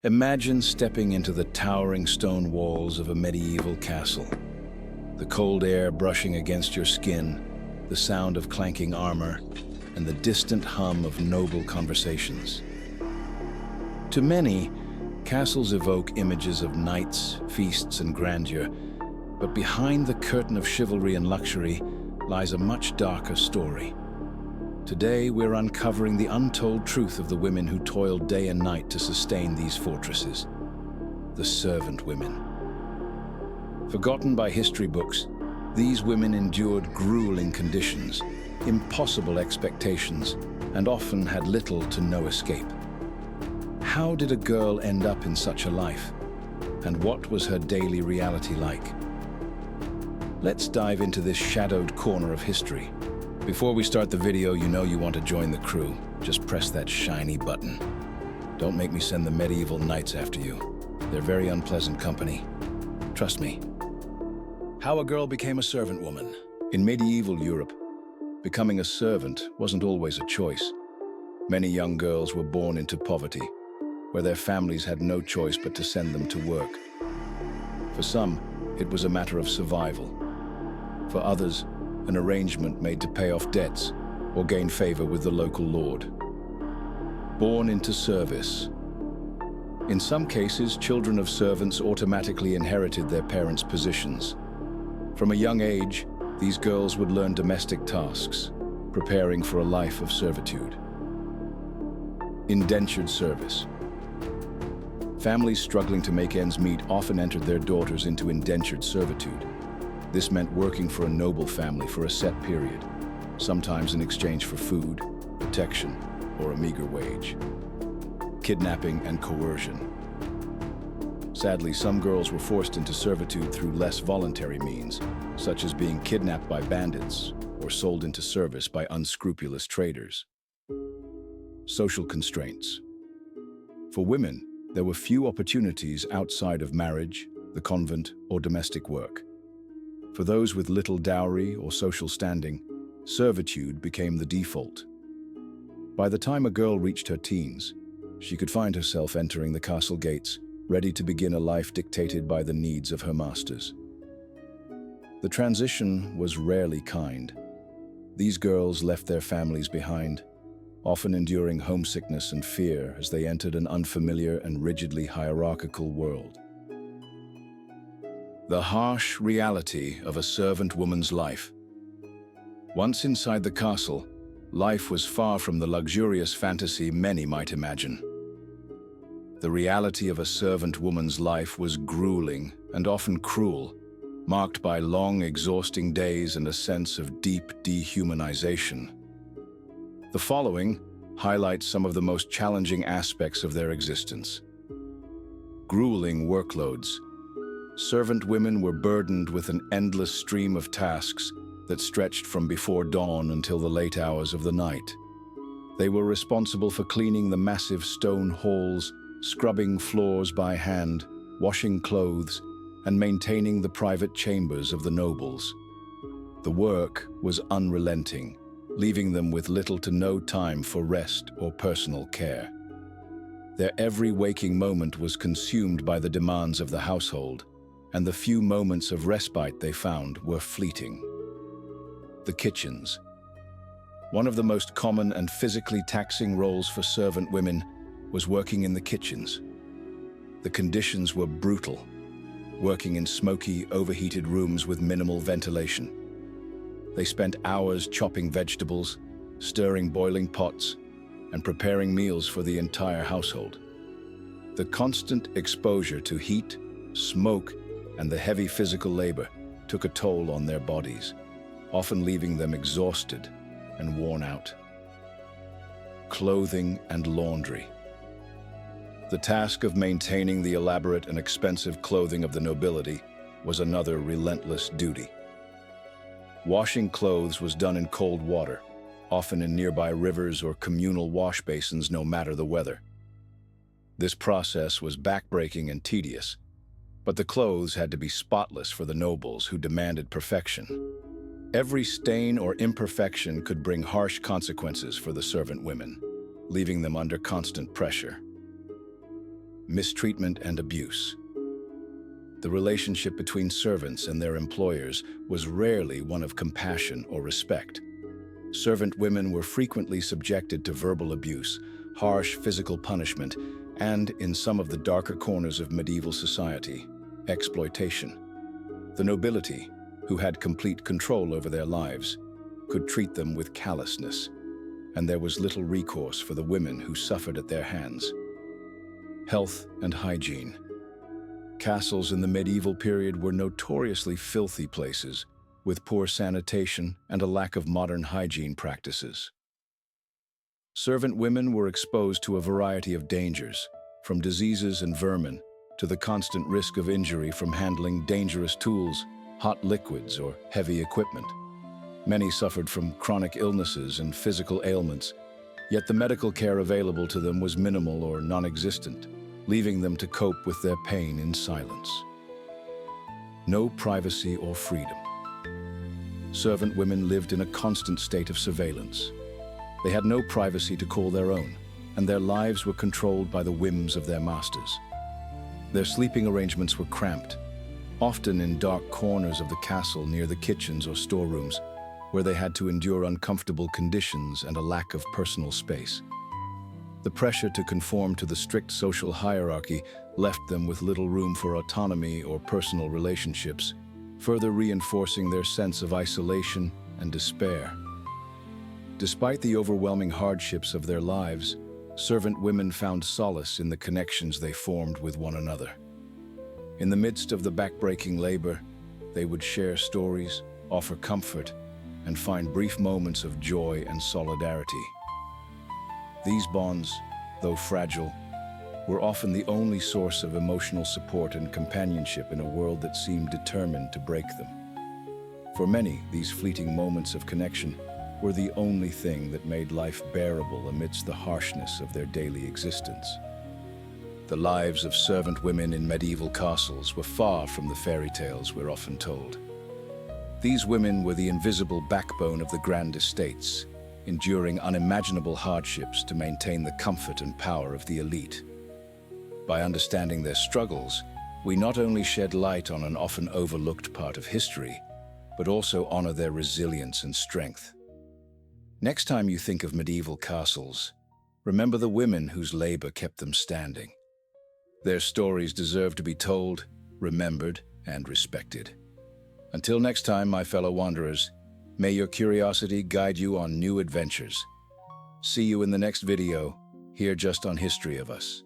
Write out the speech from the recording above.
Imagine stepping into the towering stone walls of a medieval castle. The cold air brushing against your skin, the sound of clanking armor, and the distant hum of noble conversations. To many, castles evoke images of knights, feasts, and grandeur, but behind the curtain of chivalry and luxury lies a much darker story. Today, we're uncovering the untold truth of the women who toiled day and night to sustain these fortresses, the servant women. Forgotten by history books, these women endured grueling conditions, impossible expectations, and often had little to no escape. How did a girl end up in such a life? And what was her daily reality like? Let's dive into this shadowed corner of history. Before we start the video, you know you want to join the crew. Just press that shiny button. Don't make me send the medieval knights after you. They're very unpleasant company. Trust me. How a girl became a servant woman. In medieval Europe, becoming a servant wasn't always a choice. Many young girls were born into poverty, where their families had no choice but to send them to work. For some, it was a matter of survival. For others, an arrangement made to pay off debts or gain favor with the local lord. Born into service. In some cases, children of servants automatically inherited their parents' positions. From a young age, these girls would learn domestic tasks, preparing for a life of servitude. Indentured service. Families struggling to make ends meet often entered their daughters into indentured servitude. This meant working for a noble family for a set period, sometimes in exchange for food, protection, or a meager wage. Kidnapping and coercion. Sadly, some girls were forced into servitude through less voluntary means, such as being kidnapped by bandits or sold into service by unscrupulous traders. Social constraints. For women, there were few opportunities outside of marriage, the convent, or domestic work. For those with little dowry or social standing, servitude became the default. By the time a girl reached her teens, she could find herself entering the castle gates, ready to begin a life dictated by the needs of her masters. The transition was rarely kind. These girls left their families behind, often enduring homesickness and fear as they entered an unfamiliar and rigidly hierarchical world. The harsh reality of a servant woman's life. Once inside the castle, life was far from the luxurious fantasy many might imagine. The reality of a servant woman's life was grueling and often cruel, marked by long, exhausting days and a sense of deep dehumanization. The following highlights some of the most challenging aspects of their existence. Grueling workloads. Servant women were burdened with an endless stream of tasks that stretched from before dawn until the late hours of the night. They were responsible for cleaning the massive stone halls, scrubbing floors by hand, washing clothes, and maintaining the private chambers of the nobles. The work was unrelenting, leaving them with little to no time for rest or personal care. Their every waking moment was consumed by the demands of the household, and the few moments of respite they found were fleeting. The kitchens. One of the most common and physically taxing roles for servant women was working in the kitchens. The conditions were brutal, working in smoky, overheated rooms with minimal ventilation. They spent hours chopping vegetables, stirring boiling pots, and preparing meals for the entire household. The constant exposure to heat, smoke, and the heavy physical labor took a toll on their bodies, often leaving them exhausted and worn out. Clothing and laundry. The task of maintaining the elaborate and expensive clothing of the nobility was another relentless duty. Washing clothes was done in cold water, often in nearby rivers or communal wash basins no matter the weather. This process was backbreaking and tedious, but the clothes had to be spotless for the nobles who demanded perfection. Every stain or imperfection could bring harsh consequences for the servant women, leaving them under constant pressure. mistreatment and abuse. The relationship between servants and their employers was rarely one of compassion or respect. Servant women were frequently subjected to verbal abuse, harsh physical punishment, and, in some of the darker corners of medieval society, exploitation. The nobility, who had complete control over their lives, could treat them with callousness, and there was little recourse for the women who suffered at their hands. Health and hygiene. Castles in the medieval period were notoriously filthy places, with poor sanitation and a lack of modern hygiene practices. Servant women were exposed to a variety of dangers, from diseases and vermin to the constant risk of injury from handling dangerous tools, hot liquids, or heavy equipment. Many suffered from chronic illnesses and physical ailments, yet the medical care available to them was minimal or non-existent, leaving them to cope with their pain in silence. No privacy or freedom. Servant women lived in a constant state of surveillance. They had no privacy to call their own, and their lives were controlled by the whims of their masters. Their sleeping arrangements were cramped, often in dark corners of the castle near the kitchens or storerooms, where they had to endure uncomfortable conditions and a lack of personal space. The pressure to conform to the strict social hierarchy left them with little room for autonomy or personal relationships, further reinforcing their sense of isolation and despair. Despite the overwhelming hardships of their lives, servant women found solace in the connections they formed with one another. In the midst of the backbreaking labor, they would share stories, offer comfort, and find brief moments of joy and solidarity. These bonds, though fragile, were often the only source of emotional support and companionship in a world that seemed determined to break them. For many, these fleeting moments of connection were the only thing that made life bearable amidst the harshness of their daily existence. The lives of servant women in medieval castles were far from the fairy tales we're often told. These women were the invisible backbone of the grand estates, enduring unimaginable hardships to maintain the comfort and power of the elite. By understanding their struggles, we not only shed light on an often overlooked part of history, but also honor their resilience and strength. Next time you think of medieval castles, remember the women whose labor kept them standing. Their stories deserve to be told, remembered, and respected. Until next time, my fellow wanderers, may your curiosity guide you on new adventures. See you in the next video, here just on History of Us.